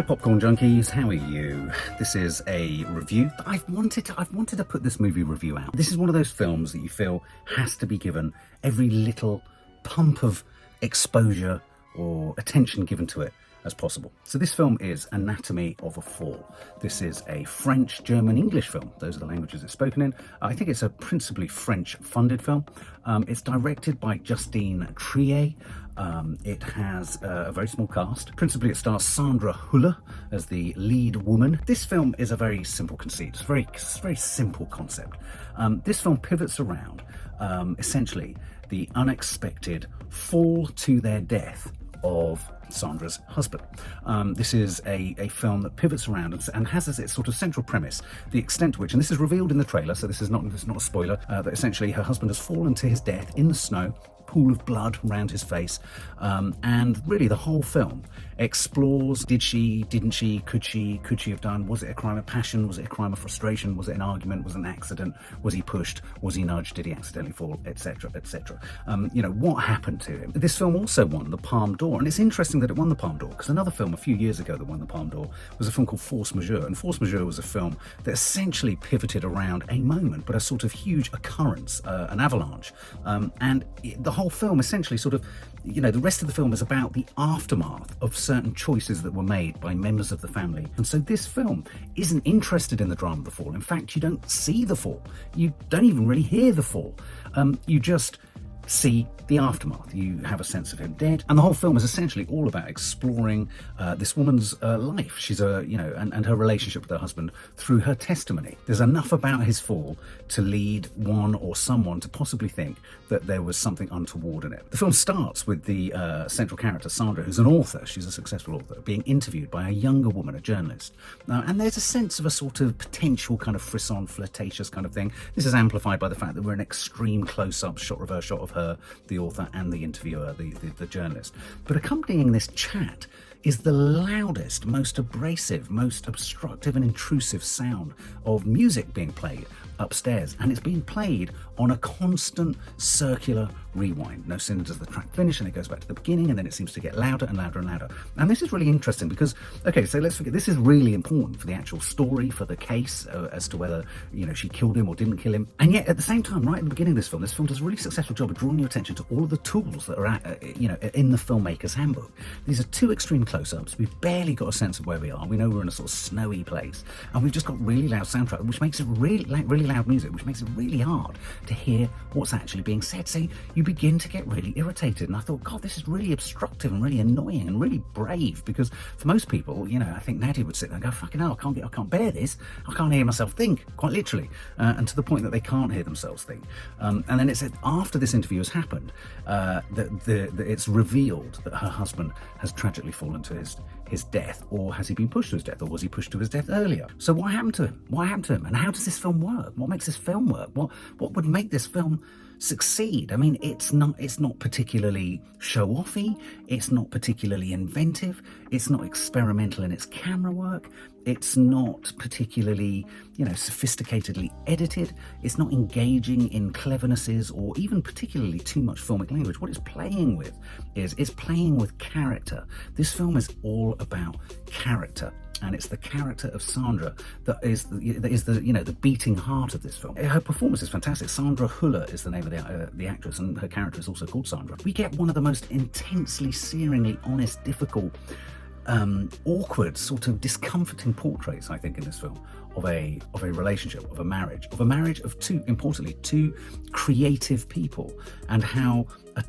Popcorn Junkies, how are you? This is a review. I've wanted to put this movie review out. This is one of those films that you feel has to be given every little pump of exposure or attention given to it as possible. So this film is Anatomie of a Fall. This is a French, German, English film. Those are the languages it's spoken in. I think it's a principally French-funded film. It's directed by Justine Triet. It has a very small cast. Principally, it stars Sandra Hüller as the lead woman. This film is a very simple conceit. It's a very simple concept. This film pivots around, essentially, the unexpected fall to their death of Sandra's husband. This is a film that pivots around and has as its sort of central premise the extent to which, and this is revealed in the trailer, so this is not a spoiler, that essentially her husband has fallen to his death in the snow, pool of blood around his face, and really the whole film explores: did she, didn't she, could she have done, was it a crime of passion, was it a crime of frustration, was it an argument, was it an accident, was he pushed, was he nudged, did he accidentally fall, etc, etc. What happened to him. This film also won the Palme d'Or, and it's interesting that it won the Palme d'Or because another film a few years ago that won the Palme d'Or was a film called Force Majeure, and Force Majeure was a film that essentially pivoted around a moment, but a sort of huge occurrence, an avalanche, and the whole film essentially sort of, the rest of the film is about the aftermath of certain choices that were made by members of the family. And so this film isn't interested in the drama of the fall. In fact, you don't see the fall. You don't even really hear the fall. You just see the aftermath. You have a sense of him dead, and the whole film is essentially all about exploring this woman's life. She's and her relationship with her husband through her testimony. There's enough about his fall to lead one or someone to possibly think that there was something untoward in it. The film starts with the central character, Sandra, who's an author. She's a successful author, being interviewed by a younger woman, a journalist. And there's a sense of a sort of potential kind of frisson, flirtatious kind of thing. This is amplified by the fact that we're an extreme close-up, reverse shot of her, the author, and the interviewer, the journalist. But accompanying this chat is the loudest, most abrasive, most obstructive and intrusive sound of music being played upstairs, and it's being played on a constant circular rewind. No sooner does the track finish and it goes back to the beginning, and then it seems to get louder and louder and louder. And this is really interesting because, okay, so let's forget, this is really important for the actual story, for the case, as to whether, she killed him or didn't kill him. And yet, at the same time, right at the beginning of this film does a really successful job of drawing your attention to all of the tools that are in the filmmaker's handbook. These are two extreme close-ups. We've barely got a sense of where we are. We know we're in a sort of snowy place, and we've just got really loud soundtrack, which makes it really loud music, which makes it really hard to hear what's actually being said. So you begin to get really irritated, and I thought, God, this is really obstructive and really annoying and really brave, because for most people, I think Nadia would sit there and go, fucking hell, I can't bear this. I can't hear myself think, quite literally, and to the point that they can't hear themselves think. And then it said after this interview has happened, that it's revealed that her husband has tragically fallen to his death, or has he been pushed to his death, or was he pushed to his death earlier? So what happened to him? And how does this film work? What makes this film work? What would make this film succeed? I mean, it's not particularly show-offy, it's not particularly inventive, it's not experimental in its camera work, it's not particularly, sophisticatedly edited, it's not engaging in clevernesses or even particularly too much filmic language. What it's playing with is playing with character. This film is all about character. And it's the character of Sandra that is the beating heart of this film. Her performance is fantastic. Sandra Hüller is the name of the actress, and her character is also called Sandra. We get one of the most intensely, searingly honest, difficult, awkward, sort of discomforting portraits, I think, in this film of a relationship, of a marriage of two creative people, and how a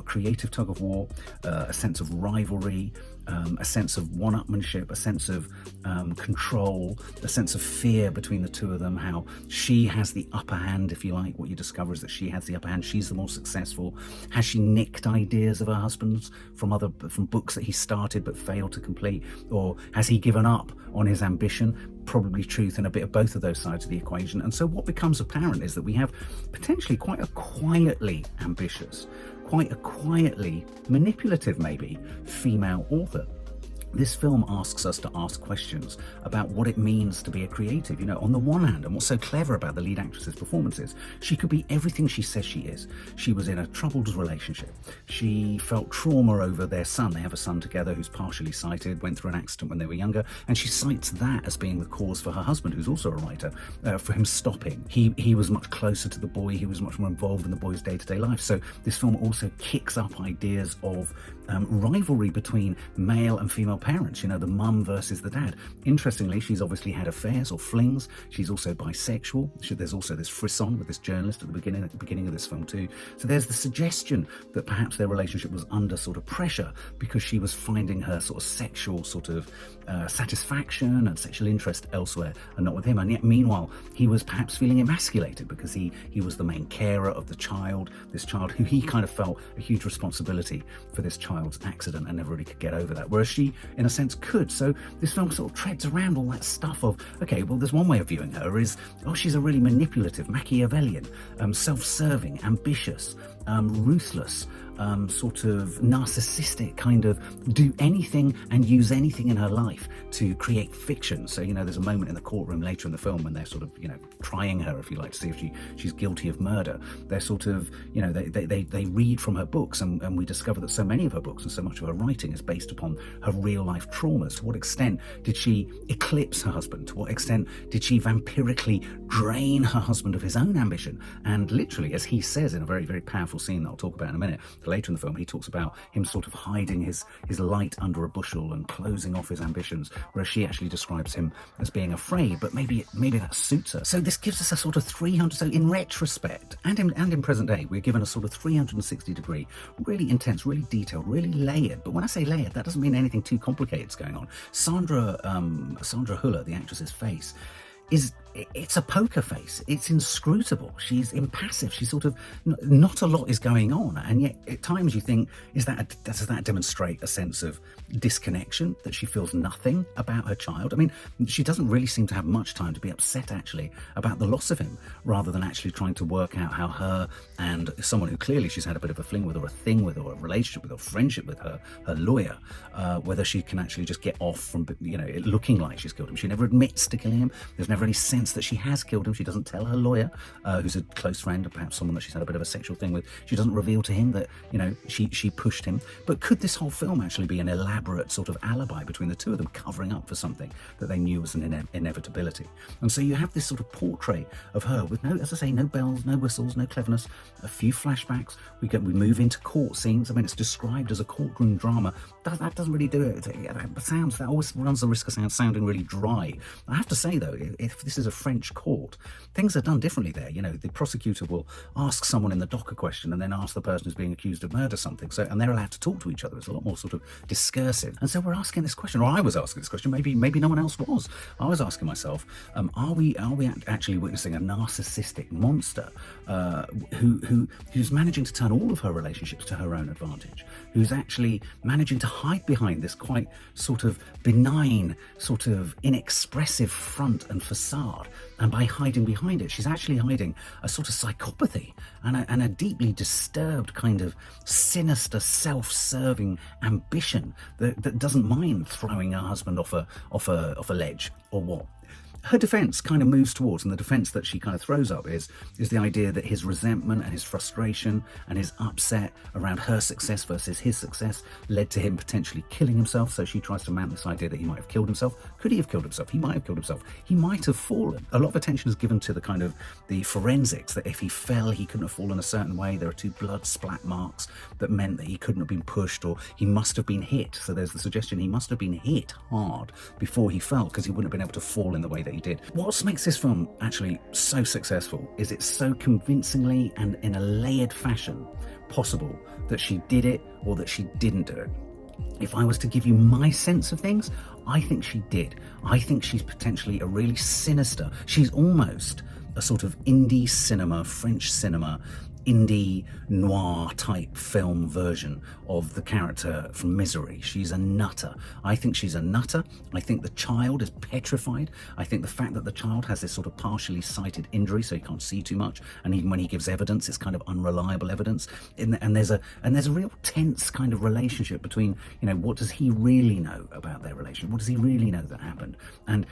creative tug of war, a sense of rivalry, a sense of one-upmanship, a sense of control, a sense of fear between the two of them, how she has the upper hand, if you like. What you discover is that she has the upper hand, she's the more successful. Has she nicked ideas of her husband's from books that he started but failed to complete? Or has he given up on his ambition? Probably truth and a bit of both of those sides of the equation. And so what becomes apparent is that we have potentially quite a quietly ambitious, quite a quietly manipulative, maybe, female author. This film asks us to ask questions about what it means to be a creative. On the one hand, and what's so clever about the lead actress's performance is she could be everything she says she is. She was in a troubled relationship. She felt trauma over their son. They have a son together who's partially sighted, went through an accident when they were younger, and she cites that as being the cause for her husband, who's also a writer, for him stopping. He was much closer to the boy. He was much more involved in the boy's day-to-day life. So this film also kicks up ideas of rivalry between male and female parents, the mum versus the dad. Interestingly, she's obviously had affairs or flings. She's also bisexual. There's also this frisson with this journalist at the beginning of this film too. So there's the suggestion that perhaps their relationship was under sort of pressure because she was finding her sort of sexual sort of satisfaction and sexual interest elsewhere and not with him. And yet, meanwhile, he was perhaps feeling emasculated because he was the main carer of the child, this child who he kind of felt a huge responsibility for this child's accident and never really could get over that, whereas she, in a sense, could. So this film sort of treads around all that stuff of, okay, well, there's one way of viewing her is, she's a really manipulative, Machiavellian, self-serving, ambitious, ruthless, sort of narcissistic, kind of do anything and use anything in her life to create fiction. So, there's a moment in the courtroom later in the film when they're sort of, trying her, if you like, to see if she's guilty of murder. They're sort of, they read from her books, and we discover that so many of her books and so much of her writing is based upon her real life traumas. To what extent did she eclipse her husband? To what extent did she vampirically drain her husband of his own ambition? And literally, as he says in a very, very powerful scene that I'll talk about in a minute, later in the film, he talks about him sort of hiding his light under a bushel and closing off his ambitions, whereas she actually describes him as being afraid, but maybe that suits her. So this gives us a sort of 300, so in retrospect and in present day, we're given a sort of 360 degree, really intense, really detailed, really layered. But when I say layered, that doesn't mean anything too complicated is going on. Sandra Hüller, the actress's face, it's a poker face. It's inscrutable. She's impassive. She's sort of, not a lot is going on. And yet at times you think, does that demonstrate a sense of disconnection, that she feels nothing about her child? I mean, she doesn't really seem to have much time to be upset actually about the loss of him, rather than actually trying to work out how her and someone who clearly she's had a bit of a fling with, or a thing with, or a relationship with, or friendship with, her lawyer, whether she can actually just get off from, it looking like she's killed him. She never admits to killing him. There's never any sense that she has killed him. She doesn't tell her lawyer, who's a close friend, or perhaps someone that she's had a bit of a sexual thing with. She doesn't reveal to him that, she pushed him. But could this whole film actually be an elaborate sort of alibi between the two of them, covering up for something that they knew was an inevitability? And so you have this sort of portrait of her with no bells, no whistles, no cleverness, a few flashbacks. We move into court scenes. I mean, it's described as a courtroom drama. That doesn't really do it. That always runs the risk of sounding really dry. I have to say though, if this is a French court, things are done differently there. The prosecutor will ask someone in the docker question and then ask the person who's being accused of murder something. So, and they're allowed to talk to each other. It's a lot more sort of discursive. And so we're asking this question, or I was asking this question. Maybe no one else was. I was asking myself, are we actually witnessing a narcissistic monster who's managing to turn all of her relationships to her own advantage? Who's actually managing to hide behind this quite sort of benign, sort of inexpressive front and facade, and by hiding behind it, she's actually hiding a sort of psychopathy and a deeply disturbed kind of sinister, self-serving ambition that doesn't mind throwing her husband off a ledge or what. Her defence kind of moves towards, and the defence that she kind of throws up is the idea that his resentment and his frustration and his upset around her success versus his success led to him potentially killing himself. So she tries to mount this idea that he might have killed himself. Could he have killed himself? He might have killed himself. He might have fallen. A lot of attention is given to the kind of the forensics, that if he fell, he couldn't have fallen a certain way. There are 2 blood splat marks that meant that he couldn't have been pushed, or he must have been hit. So there's the suggestion he must have been hit hard before he fell, because he wouldn't have been able to fall in the way that he did. What makes this film actually so successful is it's so convincingly and in a layered fashion possible that she did it or that she didn't do it. If I was to give you my sense of things, I think she did. I think she's potentially a really sinister, she's almost a sort of indie cinema, French cinema, indie noir type film version of the character from Misery. She's a nutter. I think she's a nutter. I think the child is petrified. I think the fact that the child has this sort of partially sighted injury, so he can't see too much, and even when he gives evidence, it's kind of unreliable evidence. And there's a real tense kind of relationship between, you know, what does he really know about their relationship? What does he really know that happened? And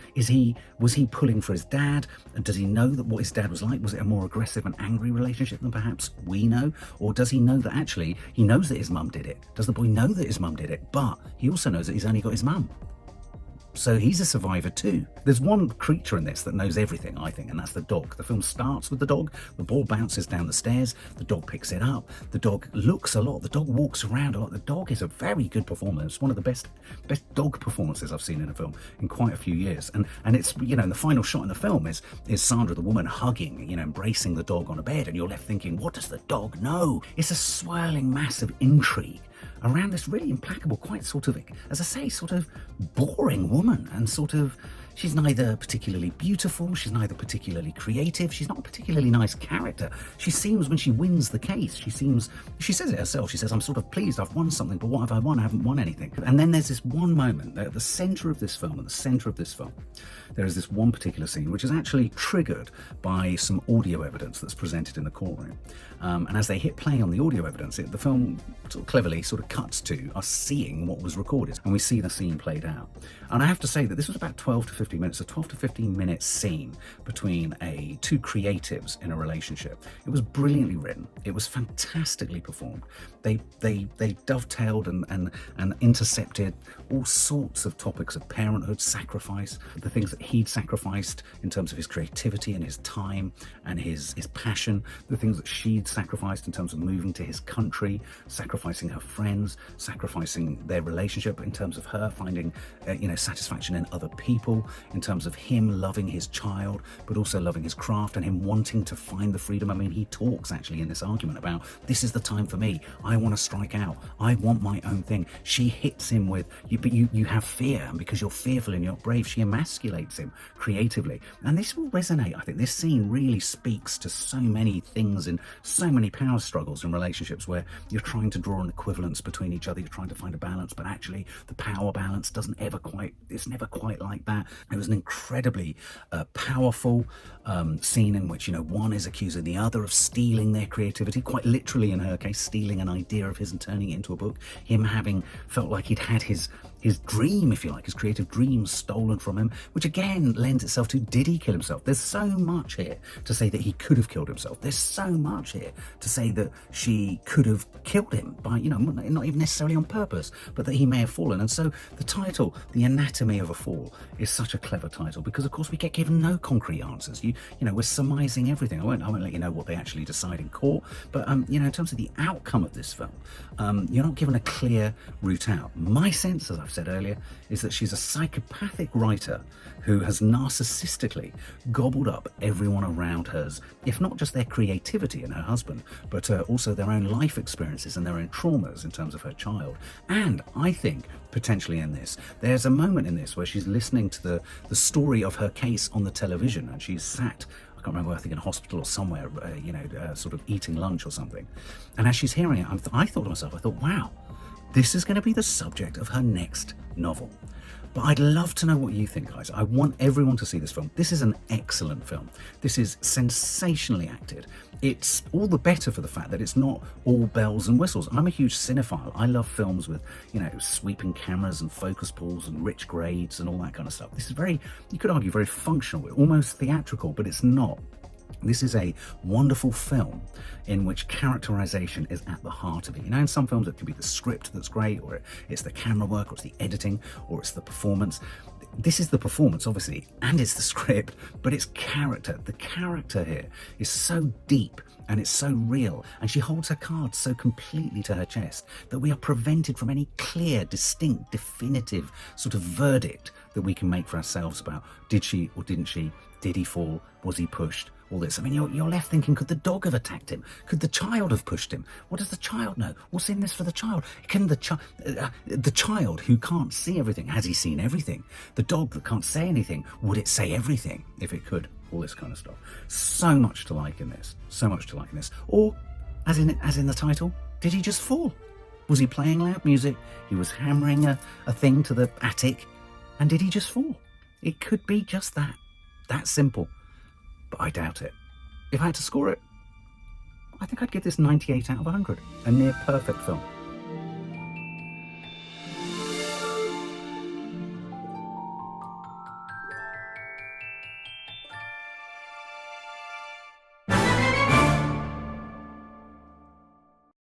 was he pulling for his dad? And does he know that what his dad was like? Was it a more aggressive and angry relationship than perhaps we know? Or does he know that actually he knows that his mum did it? Does the boy know that his mum did it? But he also knows that he's only got his mum. So he's a survivor too. There's one creature in this that knows everything, I think, and that's the dog. The film starts with the dog. The ball bounces down the stairs. The dog picks it up. The dog looks a lot. The dog walks around a lot. The dog is a very good performer. It's one of the best dog performances I've seen in a film in quite a few years. And it's, you know, the final shot in the film is Sandra, the woman, hugging, you know, embracing the dog on a bed, and you're left thinking, what does the dog know? It's a swirling mass of intrigue around this really implacable, quite sort of, as I say, sort of boring woman, and sort of, she's neither particularly beautiful, she's neither particularly creative, she's not a particularly nice character. She seems, when she wins the case, she says it herself, she says, I'm sort of pleased I've won something, but what have I won? I haven't won anything. And then there's this one moment at the centre of this film, there is this one particular scene which is actually triggered by some audio evidence that's presented in the courtroom. And as they hit play on the audio evidence, the film sort of cleverly sort of cuts to us seeing what was recorded, and we see the scene played out. And I have to say that this was about 12 to 15 minutes, a 12 to 15 minute scene between two creatives in a relationship. It was brilliantly written. It was fantastically performed. They dovetailed and intercepted all sorts of topics of parenthood, sacrifice, the things that he'd sacrificed in terms of his creativity and his time and his passion, the things that she'd sacrificed in terms of moving to his country, sacrificing her friends, sacrificing their relationship, in terms of her finding satisfaction in other people, in terms of him loving his child but also loving his craft, and him wanting to find the freedom. I mean, he talks actually in this argument about, this is the time for me, I want to strike out, I want my own thing. She hits him with, but you have fear, and because you're fearful and you're not brave, she emasculates him creatively. And this will resonate. I think this scene really speaks to so many things in so many power struggles in relationships, where you're trying to draw an equivalence between each other, you're trying to find a balance, but actually the power balance it's never quite like that. It was an incredibly powerful scene in which, one is accusing the other of stealing their creativity, quite literally in her case, stealing an idea of his and turning it into a book, him having felt like he'd had his dream, if you like, his creative dream stolen from him, which again lends itself to, did he kill himself? There's so much here to say that he could have killed himself. There's so much here to say that she could have killed him by, not even necessarily on purpose, but that he may have fallen. And so the title, The Anatomy of a Fall, is such a clever title, because of course we get given no concrete answers. We're surmising everything. I won't let you know what they actually decide in court, but in terms of the outcome of this film, you're not given a clear route out. My sense, as I've said earlier, is that she's a psychopathic writer who has narcissistically gobbled up everyone around hers, if not just their creativity and her husband, but also their own life experiences and their own traumas in terms of her child. And I think, potentially in this, there's a moment in this where she's listening to the story of her case on the television, and she's sat, I can't remember, I think in a hospital or somewhere, sort of eating lunch or something. And as she's hearing it, I thought to myself, wow, this is going to be the subject of her next novel. But I'd love to know what you think, guys. I want everyone to see this film. This is an excellent film. This is sensationally acted. It's all the better for the fact that it's not all bells and whistles. I'm a huge cinephile. I love films with, sweeping cameras and focus pulls and rich grades and all that kind of stuff. This is very, you could argue, very functional, almost theatrical, but it's not. This is a wonderful film in which characterization is at the heart of it. In some films it could be the script that's great, or it's the camera work, or it's the editing, or it's the performance. This is the performance, obviously, and it's the script, but it's character. The character here is so deep and it's so real, and she holds her cards so completely to her chest that we are prevented from any clear, distinct, definitive sort of verdict that we can make for ourselves about, did she or didn't she? Did he fall? Was he pushed? All this. I mean, you're left thinking, could the dog have attacked him? Could the child have pushed him? What does the child know? What's in this for the child? Can the child who can't see everything, has he seen everything? The dog that can't say anything, would it say everything if it could? All this kind of stuff. So much to like in this. So much to like in this. Or As in the title? Did he just fall? Was he playing loud music? He was hammering a thing to the attic, and did he just fall? It could be just that. That simple. But I doubt it. If I had to score it, I think I'd give this 98 out of 100. A near perfect film.